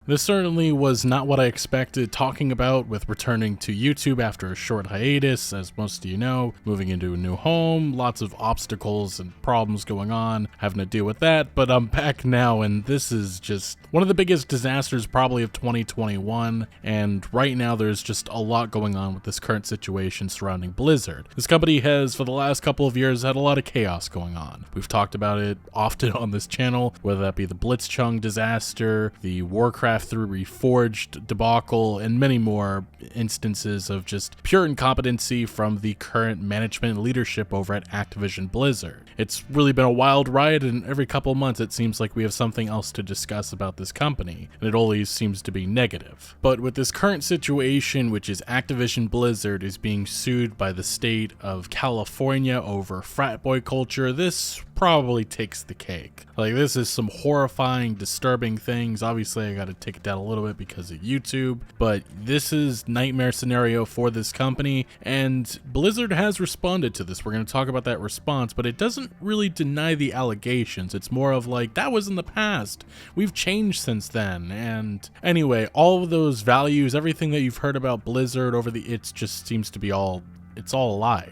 This certainly was not what I expected talking about with returning to YouTube after a short hiatus, as most of you know, moving into a new home, lots of obstacles and problems going on, having to deal with that, but I'm back now and this is just one of the biggest disasters probably of 2021, and right now there's just a lot going on with this current situation surrounding Blizzard. This company has, for the last couple of years, had a lot of chaos going on. We've talked about it often on this channel, whether that be the Blitzchung disaster, the Warcraft 3 Reforged debacle, and many more instances of just pure incompetency from the current management and leadership over at Activision Blizzard. It's really been a wild ride, and every couple of months it seems like we have something else to discuss about this company, and it always seems to be negative. But with this current situation, which is Activision Blizzard is being sued by the state of California over frat boy culture, this probably takes the cake. Like, this is some horrifying, disturbing things. Obviously, I gotta take it down a little bit because of YouTube, but this is nightmare scenario for this company, and Blizzard has responded to this. We're gonna talk about that response, but it doesn't really deny the allegations. It's more of like, that was in the past. We've changed since then. And anyway, all of those values, everything that you've heard about Blizzard over it just seems to be it's all a lie.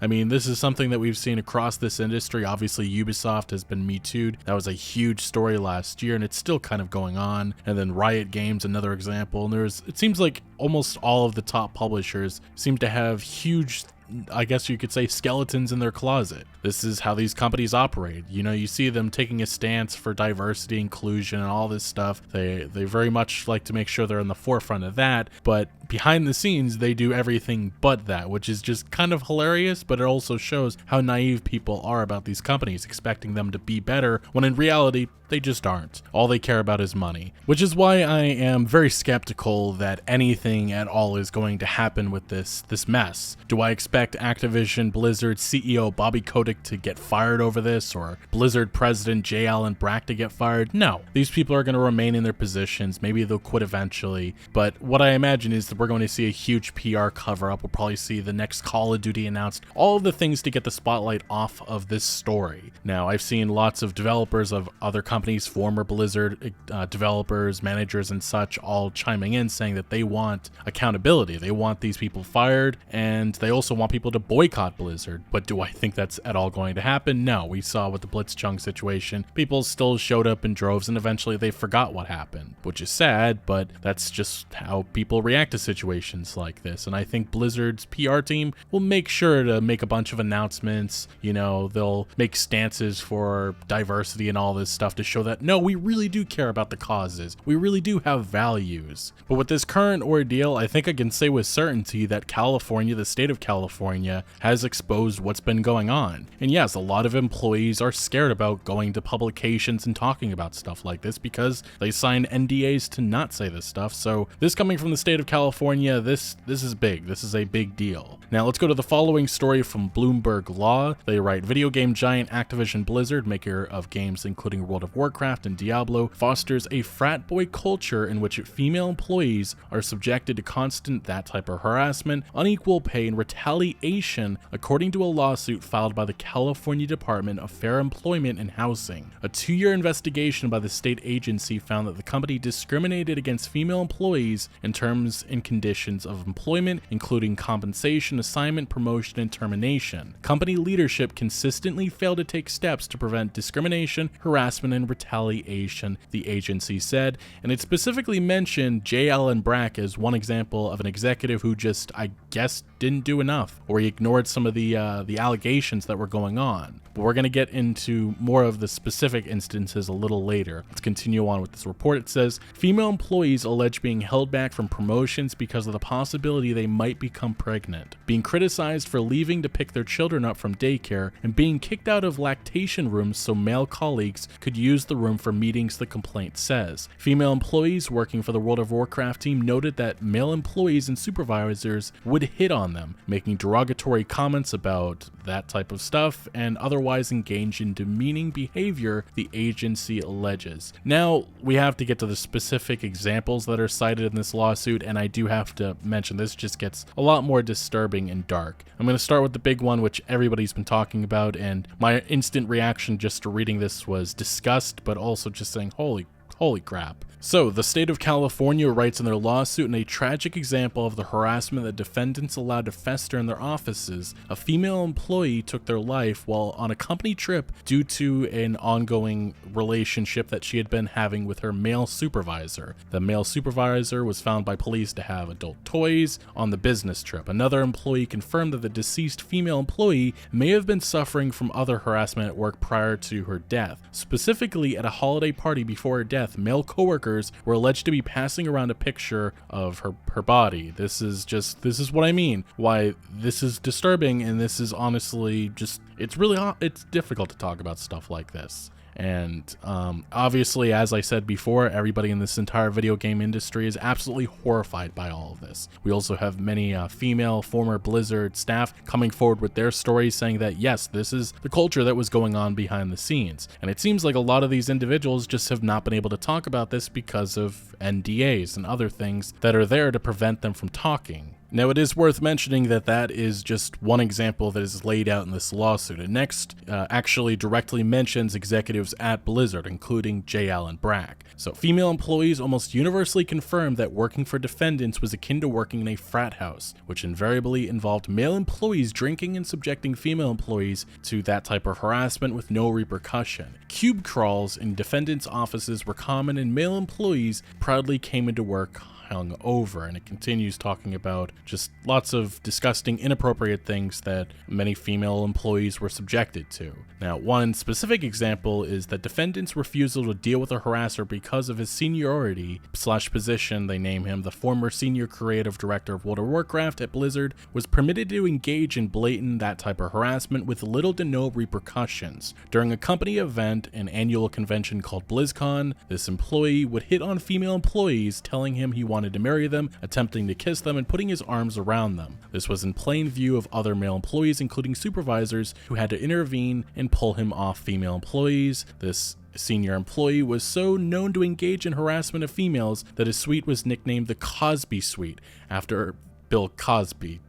I mean, this is something that we've seen across this industry. Obviously, Ubisoft has been Me Too'd. That was a huge story last year, and it's still kind of going on. And then Riot Games, another example. And it seems like almost all of the top publishers seem to have huge, I guess you could say, skeletons in their closet. This is how these companies operate. You know, you see them taking a stance for diversity, inclusion, and all this stuff. They very much like to make sure they're in the forefront of that, but behind the scenes, they do everything but that, which is just kind of hilarious, but it also shows how naive people are about these companies, expecting them to be better, when in reality, they just aren't. All they care about is money, which is why I am very skeptical that anything at all is going to happen with this mess. Do I expect Activision Blizzard CEO Bobby Kotick to get fired over this, or Blizzard President J. Allen Brack to get fired? No. These people are going to remain in their positions. Maybe they'll quit eventually, but what I imagine is that we're going to see a huge PR cover-up. We'll probably see the next Call of Duty announced, all of the things to get the spotlight off of this story. Now, I've seen lots of developers of other companies, former Blizzard developers, managers, and such, all chiming in saying that they want accountability. They want these people fired, and they also want people to boycott Blizzard. But do I think that's at all going to happen? No. We saw with the Blitzchung situation, people still showed up in droves, and eventually they forgot what happened, which is sad, but that's just how people react to situations like this. And I think Blizzard's PR team will make sure to make a bunch of announcements. You know, they'll make stances for diversity and all this stuff to show that, no, we really do care about the causes. We really do have values. But with this current ordeal, I think I can say with certainty that California, the state of California, has exposed what's been going on. And yes, a lot of employees are scared about going to publications and talking about stuff like this because they sign NDAs to not say this stuff. So this coming from the state of California, this is big. This is a big deal. Now let's go to the following story from Bloomberg Law. They write, video game giant Activision Blizzard, maker of games including World of Warcraft and Diablo, fosters a frat boy culture in which female employees are subjected to constant that type of harassment, unequal pay, and retaliation, according to a lawsuit filed by the California Department of Fair Employment and Housing. A 2-year investigation by the state agency found that the company discriminated against female employees in terms and conditions of employment, including compensation, assignment, promotion, and termination. Company leadership consistently failed to take steps to prevent discrimination, harassment, and retaliation, the agency said, and it specifically mentioned J. Allen Brack as one example of an executive who just, I guess, didn't do enough, or he ignored some of the allegations that were going on. But we're going to get into more of the specific instances a little later. Let's continue on with this report. It says, female employees allege being held back from promotions because of the possibility they might become pregnant, being criticized for leaving to pick their children up from daycare, and being kicked out of lactation rooms so male colleagues could use the room for meetings, the complaint says. Female employees working for the World of Warcraft team noted that male employees and supervisors would hit on them, making derogatory comments about that type of stuff, and otherwise engage in demeaning behavior, the agency alleges. Now, we have to get to the specific examples that are cited in this lawsuit, and I do have to mention this just gets a lot more disturbing and dark. I'm going to start with the big one, which everybody's been talking about, and my instant reaction just to reading this was disgust, but also just saying, holy Holy crap. So, the state of California writes in their lawsuit, in a tragic example of the harassment that defendants allowed to fester in their offices, a female employee took their life while on a company trip due to an ongoing relationship that she had been having with her male supervisor. The male supervisor was found by police to have adult toys on the business trip. Another employee confirmed that the deceased female employee may have been suffering from other harassment at work prior to her death. Specifically, at a holiday party before her death, male coworkers were alleged to be passing around a picture of her body. This is what I mean. Why this is disturbing, and this is honestly just, it's difficult to talk about stuff like this. And obviously, as I said before, everybody in this entire video game industry is absolutely horrified by all of this. We also have many female former Blizzard staff coming forward with their stories saying that yes, this is the culture that was going on behind the scenes. And it seems like a lot of these individuals just have not been able to talk about this because of NDAs and other things that are there to prevent them from talking. Now, it is worth mentioning that that is just one example that is laid out in this lawsuit. It next actually directly mentions executives at Blizzard, including J. Allen Brack. So, female employees almost universally confirmed that working for defendants was akin to working in a frat house, which invariably involved male employees drinking and subjecting female employees to that type of harassment with no repercussion. Cube crawls in defendants' offices were common, and male employees proudly came into work hung over. And it continues talking about just lots of disgusting, inappropriate things that many female employees were subjected to. Now, one specific example is that defendants' refusal to deal with a harasser because of his seniority / position. They name him the former senior creative director of World of Warcraft at Blizzard, was permitted to engage in blatant that type of harassment with little to no repercussions. During a company event, an annual convention called BlizzCon, this employee would hit on female employees, telling him he wanted to marry them, attempting to kiss them, and putting his arms around them. This was in plain view of other male employees, including supervisors, who had to intervene and pull him off female employees. This senior employee was so known to engage in harassment of females that his suite was nicknamed the Cosby Suite, after Bill Cosby.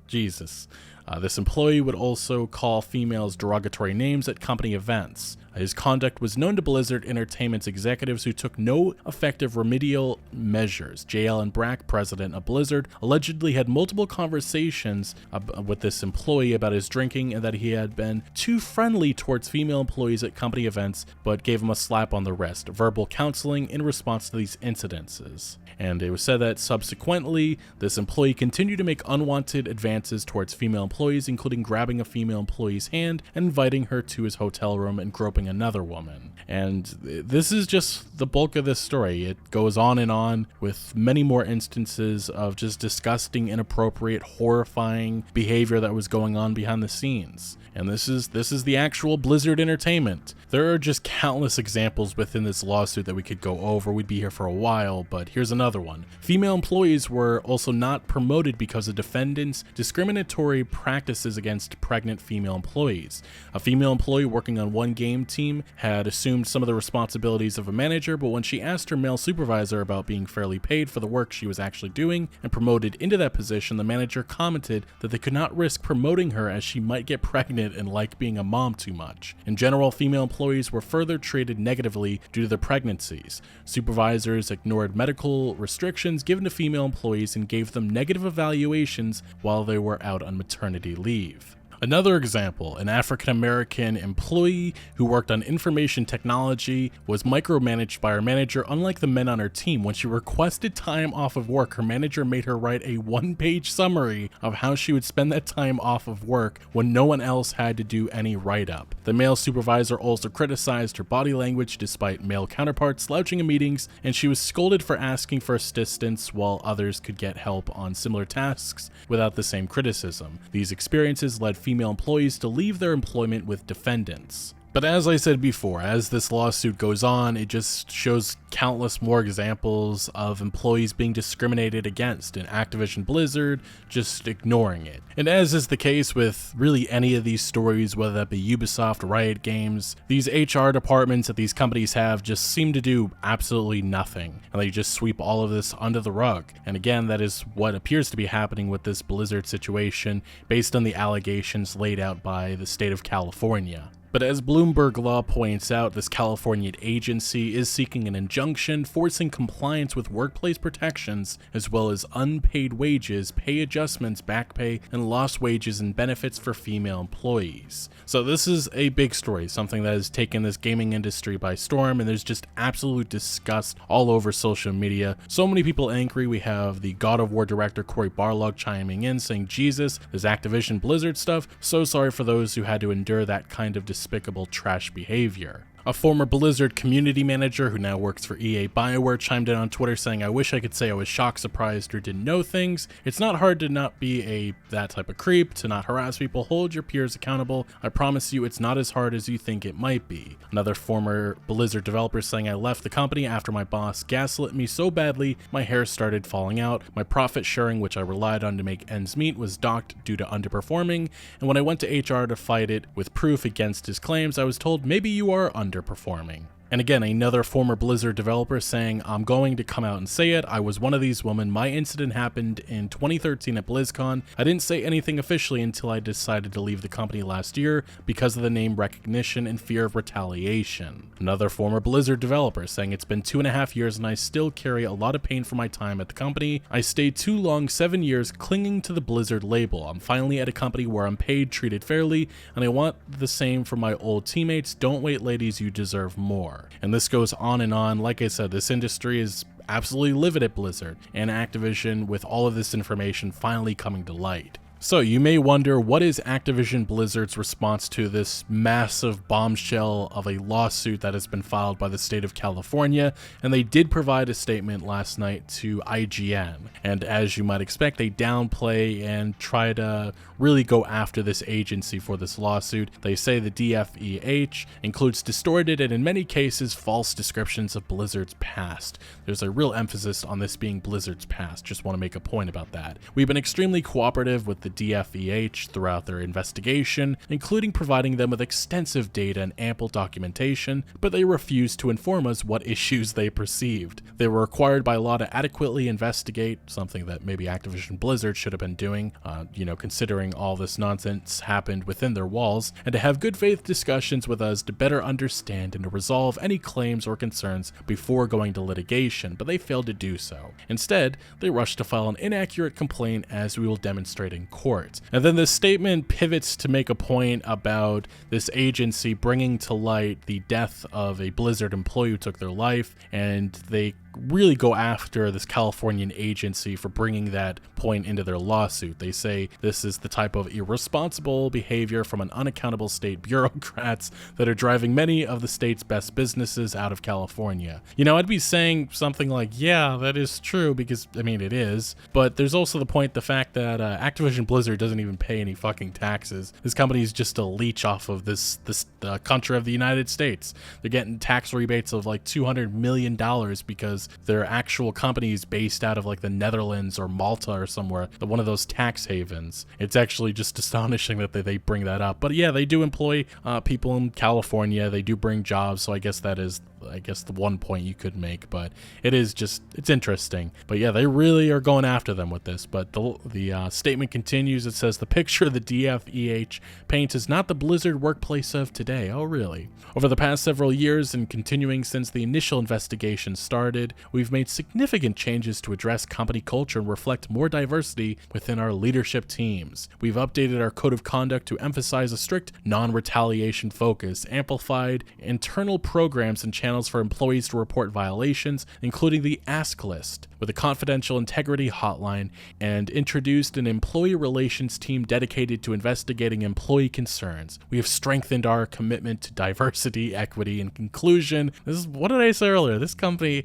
Jesus. This employee would also call females derogatory names at company events. His conduct was known to Blizzard Entertainment's executives, who took no effective remedial measures. J. Allen Brack, president of Blizzard, allegedly had multiple conversations with this employee about his drinking and that he had been too friendly towards female employees at company events, but gave him a slap on the wrist, verbal counseling in response to these incidences. And it was said that subsequently, this employee continued to make unwanted advances towards female employees, including grabbing a female employee's hand and inviting her to his hotel room and groping another woman. And this is just the bulk of this story. It goes on with many more instances of just disgusting, inappropriate, horrifying behavior that was going on behind the scenes. And this is the actual Blizzard Entertainment. There are just countless examples within this lawsuit that we could go over. We'd be here for a while, but here's another one. Female employees were also not promoted because of defendants' discriminatory practices against pregnant female employees. A female employee working on one game team had assumed some of the responsibilities of a manager, but when she asked her male supervisor about being fairly paid for the work she was actually doing and promoted into that position, the manager commented that they could not risk promoting her as she might get pregnant and like being a mom too much. In general, female employees were further treated negatively due to their pregnancies. Supervisors ignored medical restrictions given to female employees and gave them negative evaluations while they were out on maternity leave. Another example, an African-American employee who worked on information technology was micromanaged by her manager. Unlike the men on her team, when she requested time off of work, her manager made her write a one-page summary of how she would spend that time off of work when no one else had to do any write-up. The male supervisor also criticized her body language despite male counterparts slouching in meetings, and she was scolded for asking for assistance while others could get help on similar tasks without the same criticism. These experiences led female employees to leave their employment with defendants. But as I said before, as this lawsuit goes on, it just shows countless more examples of employees being discriminated against, and Activision Blizzard just ignoring it. And as is the case with really any of these stories, whether that be Ubisoft, Riot Games, these HR departments that these companies have just seem to do absolutely nothing, and they just sweep all of this under the rug. And again, that is what appears to be happening with this Blizzard situation based on the allegations laid out by the state of California. But as Bloomberg Law points out, this California agency is seeking an injunction forcing compliance with workplace protections, as well as unpaid wages, pay adjustments, back pay, and lost wages and benefits for female employees. So this is a big story, something that has taken this gaming industry by storm, and there's just absolute disgust all over social media. So many people angry. We have the God of War director Cory Barlog chiming in saying, Jesus, this Activision Blizzard stuff, so sorry for those who had to endure that kind of despicable trash behavior. A former Blizzard community manager who now works for EA BioWare chimed in on Twitter saying, I wish I could say I was shocked, surprised, or didn't know things. It's not hard to not be that type of creep, to not harass people, hold your peers accountable. I promise you it's not as hard as you think it might be. Another former Blizzard developer saying, I left the company after my boss gaslit me so badly my hair started falling out. My profit sharing, which I relied on to make ends meet, was docked due to underperforming, and when I went to HR to fight it with proof against his claims, I was told maybe you are underperforming. And again, another former Blizzard developer saying, I'm going to come out and say it. I was one of these women. My incident happened in 2013 at BlizzCon. I didn't say anything officially until I decided to leave the company last year because of the name recognition and fear of retaliation. Another former Blizzard developer saying, it's been 2.5 years and I still carry a lot of pain for my time at the company. I stayed too long, 7 years, clinging to the Blizzard label. I'm finally at a company where I'm paid, treated fairly, and I want the same for my old teammates. Don't wait, ladies, you deserve more. And this goes on and on. Like I said, this industry is absolutely livid at Blizzard and Activision with all of this information finally coming to light. So you may wonder, what is Activision Blizzard's response to this massive bombshell of a lawsuit that has been filed by the state of California? And they did provide a statement last night to IGN. And as you might expect, they downplay and try to really go after this agency for this lawsuit. They say the DFEH includes distorted and in many cases false descriptions of Blizzard's past. There's a real emphasis on this being Blizzard's past. Just want to make a point about that. We've been extremely cooperative with the DFEH throughout their investigation, including providing them with extensive data and ample documentation, but they refused to inform us what issues they perceived. They were required by law to adequately investigate, something that maybe Activision Blizzard should have been doing, considering all this nonsense happened within their walls, and to have good faith discussions with us to better understand and to resolve any claims or concerns before going to litigation, but they failed to do so. Instead, they rushed to file an inaccurate complaint, as we will demonstrate in court. And then this statement pivots to make a point about this agency bringing to light the death of a Blizzard employee who took their life, and they really go after this Californian agency for bringing that point into their lawsuit. They say this is the type of irresponsible behavior from an unaccountable state bureaucrats that are driving many of the state's best businesses out of California. I'd be saying something like, yeah, that is true, because, it is, but there's also the fact that Activision Blizzard doesn't even pay any fucking taxes. This company is just a leech off of this country of the United States. They're getting tax rebates of like $200 million because their actual company is based out of like the Netherlands or Malta or somewhere, one of those tax havens. It's actually just astonishing that they bring that up. But yeah, they do employ people in California. They do bring jobs, so I guess that is the one point you could make, but it's interesting. But yeah, they really are going after them with this. But the statement continues. It says, the picture the DFEH paints is not the Blizzard workplace of today. Oh, really? Over the past several years and continuing since the initial investigation started, we've made significant changes to address company culture and reflect more diversity within our leadership teams. We've updated our code of conduct to emphasize a strict non-retaliation focus, amplified internal programs and channels for employees to report violations, including the Ask List, with a confidential integrity hotline, and introduced an employee relations team dedicated to investigating employee concerns. We have strengthened our commitment to diversity, equity, and inclusion. What did I say earlier? This company,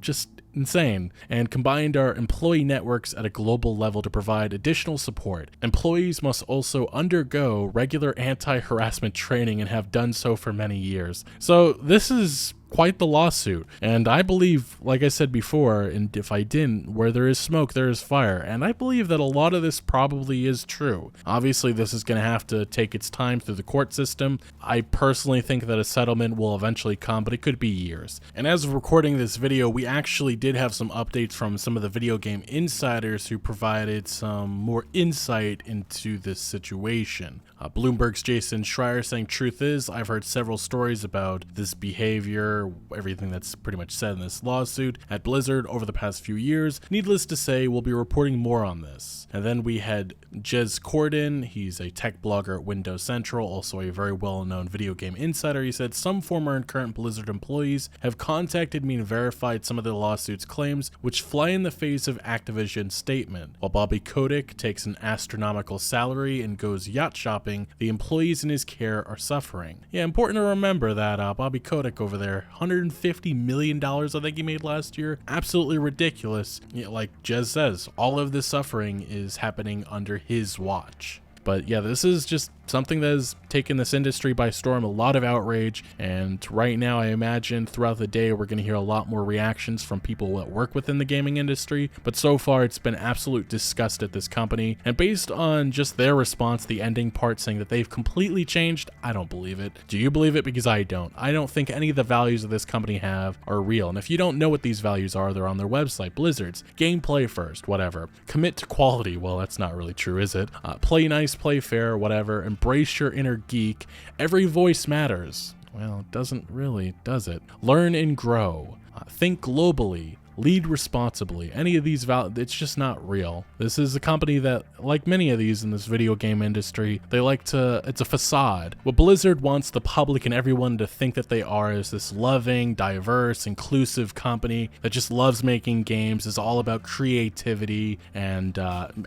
just insane, and combined our employee networks at a global level to provide additional support. Employees must also undergo regular anti-harassment training and have done so for many years. So this is quite the lawsuit. And I believe, like I said before, and if I didn't, where there is smoke, there is fire. And I believe that a lot of this probably is true. Obviously, this is going to have to take its time through the court system. I personally think that a settlement will eventually come, but it could be years. And as of recording this video, we actually did have some updates from some of the video game insiders who provided some more insight into this situation. Bloomberg's Jason Schreier saying, "Truth is, I've heard several stories about this behavior, everything that's pretty much said in this lawsuit at Blizzard over the past few years. Needless to say, we'll be reporting more on this." And then we had Jez Corden. He's a tech blogger at Windows Central, also a very well-known video game insider. He said, "Some former and current Blizzard employees have contacted me and verified some of the lawsuit's claims, which fly in the face of Activision's statement. While Bobby Kotick takes an astronomical salary and goes yacht shopping, the employees in his care are suffering." Yeah, important to remember that Bobby Kotick over there, $150 million I think he made last year. Absolutely ridiculous. Yeah, like Jez says, all of this suffering is happening under his watch. But yeah, this is just something that has taken this industry by storm, a lot of outrage, and right now I imagine throughout the day we're going to hear a lot more reactions from people that work within the gaming industry, but so far it's been absolute disgust at this company, and based on just their response, the ending part saying that they've completely changed, I don't believe it. Do you believe it? Because I don't. I don't think any of the values that this company have are real, and if you don't know what these values are, they're on their website. Blizzard's gameplay first, whatever. Commit to quality, well, that's not really true, is it? Play nice, play fair, whatever. Embrace your inner geek. Every voice matters. Well, it doesn't really, does it? Learn and grow. Think globally. Lead responsibly. Any of these it's just not real. This is a company that, like many of these in this video game industry, they like to, it's a facade. What Blizzard wants the public and everyone to think that they are is this loving, diverse, inclusive company that just loves making games, is all about creativity and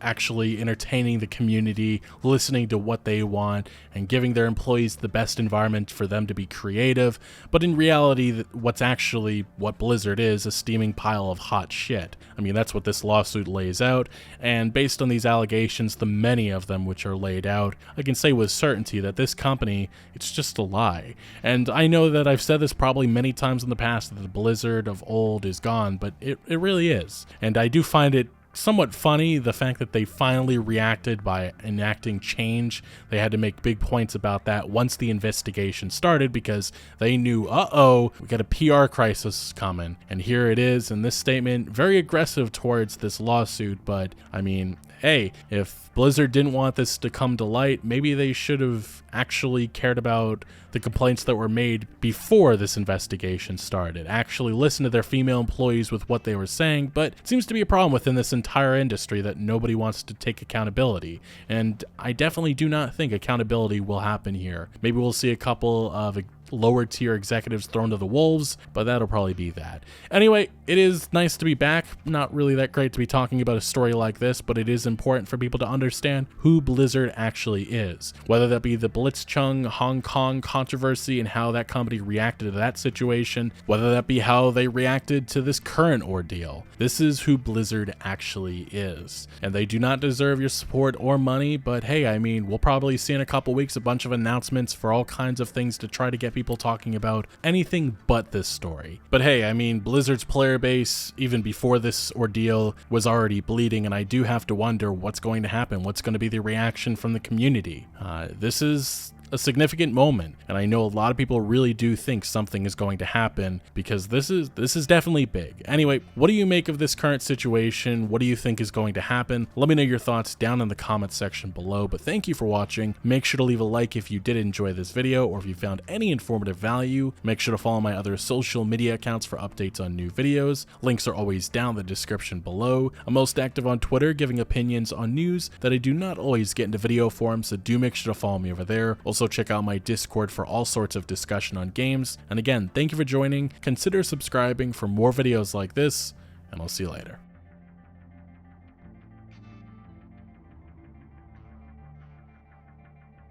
actually entertaining the community, listening to what they want, and giving their employees the best environment for them to be creative. But in reality, what's actually what Blizzard is, a steaming pile of hot shit. I mean, that's what this lawsuit lays out, and based on these allegations, the many of them which are laid out, I can say with certainty that this company, it's just a lie. And I know that I've said this probably many times in the past, that the Blizzard of old is gone, but it really is. And I do find it somewhat funny, the fact that they finally reacted by enacting change. They had to make big points about that once the investigation started, because they knew, we got a PR crisis coming. And here it is in this statement, very aggressive towards this lawsuit. But I mean, hey, if Blizzard didn't want this to come to light, maybe they should have actually cared about the complaints that were made before this investigation started. Actually listen to their female employees with what they were saying, but it seems to be a problem within this entire industry that nobody wants to take accountability. And I definitely do not think accountability will happen here. Maybe we'll see a couple of lower tier executives thrown to the wolves, but that'll probably be that. Anyway, it is nice to be back. Not really that great to be talking about a story like this, but it is important for people to understand who Blizzard actually is. Whether that be the Blitzchung Hong Kong controversy and how that company reacted to that situation, whether that be how they reacted to this current ordeal. This is who Blizzard actually is. And they do not deserve your support or money, but hey, I mean, we'll probably see in a couple weeks a bunch of announcements for all kinds of things to try to get people talking about anything but this story. But hey, I mean, Blizzard's player base, even before this ordeal, was already bleeding, and I do have to wonder what's going to happen. What's going to be the reaction from the community? This is a significant moment, and I know a lot of people really do think something is going to happen, because this is definitely big. Anyway, what do you make of this current situation? What do you think is going to happen? Let me know your thoughts down in the comments section below, but thank you for watching. Make sure to leave a like if you did enjoy this video, or if you found any informative value. Make sure to follow my other social media accounts for updates on new videos. Links are always down in the description below. I'm most active on Twitter, giving opinions on news that I do not always get into video form, so do make sure to follow me over there. Also, check out my Discord for all sorts of discussion on games. And again, thank you for joining. Consider subscribing for more videos like this, and I'll see you later.